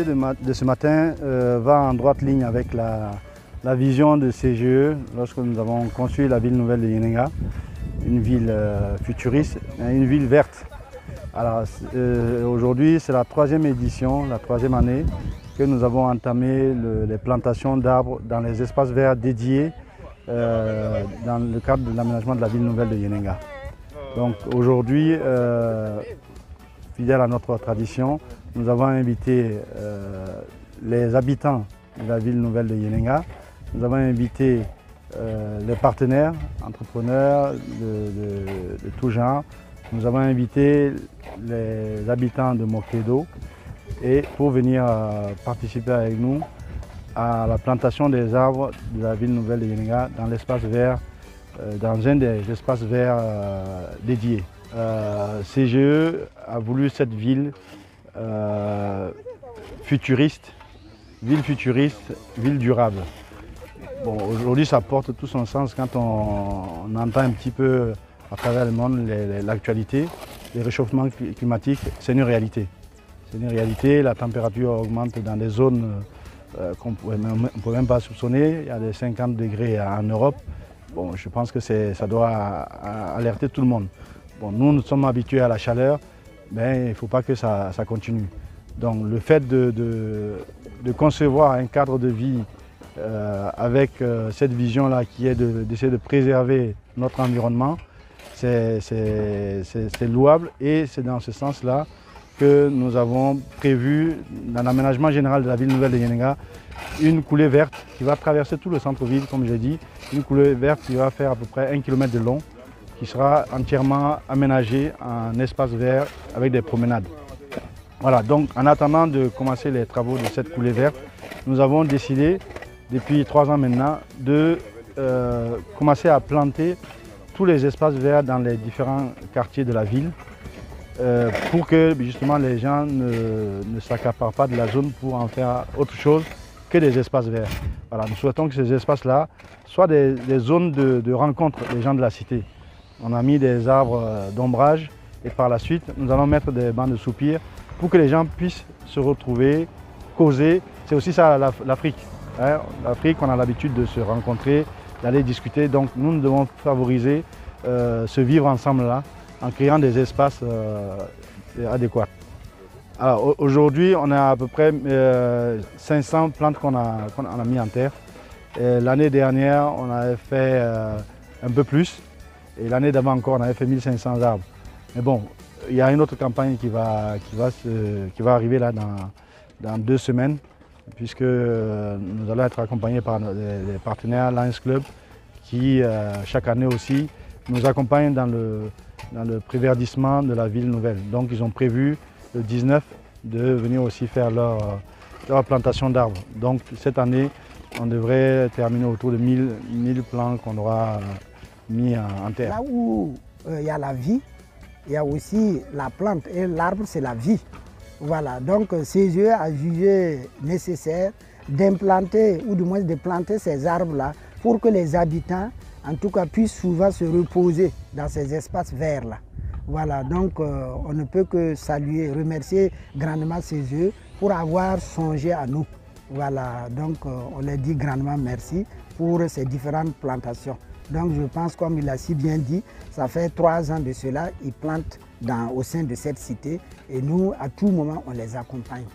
de ce matin va en droite ligne avec la vision de CGE lorsque nous avons construit la ville nouvelle de Yenenga, une ville futuriste, une ville verte. Alors aujourd'hui, c'est la 3e édition, la 3e année que nous avons entamé les plantations d'arbres dans les espaces verts dédiés dans le cadre de l'aménagement de la ville nouvelle de Yenenga. Donc aujourd'hui, fidèle à notre tradition, nous avons invité les habitants de la ville nouvelle de Yenenga. Nous avons invité les partenaires, entrepreneurs de tout genre. Nous avons invité les habitants de Mokedo et pour venir participer avec nous à la plantation des arbres de la ville nouvelle de Yenenga dans l'espace vert, dans un des espaces verts dédiés. CGE a voulu cette ville futuriste, ville durable. Bon, aujourd'hui, ça porte tout son sens quand on entend un petit peu à travers le monde l'actualité. Les réchauffements climatiques, c'est une réalité. C'est une réalité, la température augmente dans des zones qu'on ne peut même pas soupçonner. Il y a des 50 degrés en Europe. Bon, je pense que ça doit alerter tout le monde. Bon, nous sommes habitués à la chaleur, mais il ne faut pas que ça continue. Donc le fait de concevoir un cadre de vie avec cette vision-là qui est d'essayer de préserver notre environnement, c'est louable et c'est dans ce sens-là que nous avons prévu dans l'aménagement général de la ville nouvelle de Yenenga une coulée verte qui va traverser tout le centre-ville, comme j'ai dit, une coulée verte qui va faire à peu près 1 km de long, qui sera entièrement aménagée en espace vert avec des promenades. Voilà, donc en attendant de commencer les travaux de cette coulée verte, nous avons décidé, depuis 3 ans maintenant, de commencer à planter tous les espaces verts dans les différents quartiers de la ville pour que justement les gens ne s'accaparent pas de la zone pour en faire autre chose que des espaces verts. Voilà, nous souhaitons que ces espaces-là soient des zones de rencontre des gens de la cité. On a mis des arbres d'ombrage et par la suite, nous allons mettre des bancs de soupirs pour que les gens puissent se retrouver, causer. C'est aussi ça l'Afrique. Hein? L'Afrique, on a l'habitude de se rencontrer, d'aller discuter. Donc nous devons favoriser ce vivre ensemble-là en créant des espaces adéquats. Alors aujourd'hui, on a à peu près 500 plantes qu'on a mis en terre. L'année dernière, on avait fait un peu plus. Et l'année d'avant encore, on avait fait 1500 arbres. Mais bon, il y a une autre campagne qui va arriver là dans 2 semaines, puisque nous allons être accompagnés par les partenaires Lions Club qui, chaque année aussi, nous accompagnent dans le préverdissement de la ville nouvelle. Donc ils ont prévu le 19 de venir aussi faire leur plantation d'arbres. Donc cette année, on devrait terminer autour de 1000 plants qu'on aura mis en terre. Là où il y a la vie, il y a aussi la plante et l'arbre c'est la vie. Voilà, donc CGE a jugé nécessaire d'implanter ou du moins de planter ces arbres-là pour que les habitants en tout cas puissent souvent se reposer dans ces espaces verts-là. Voilà, donc on ne peut que saluer, remercier grandement CGE pour avoir songé à nous. Voilà, donc on leur dit grandement merci pour ces différentes plantations. Donc je pense, comme il a si bien dit, ça fait 3 ans de cela, ils plantent au sein de cette cité et nous, à tout moment, on les accompagne.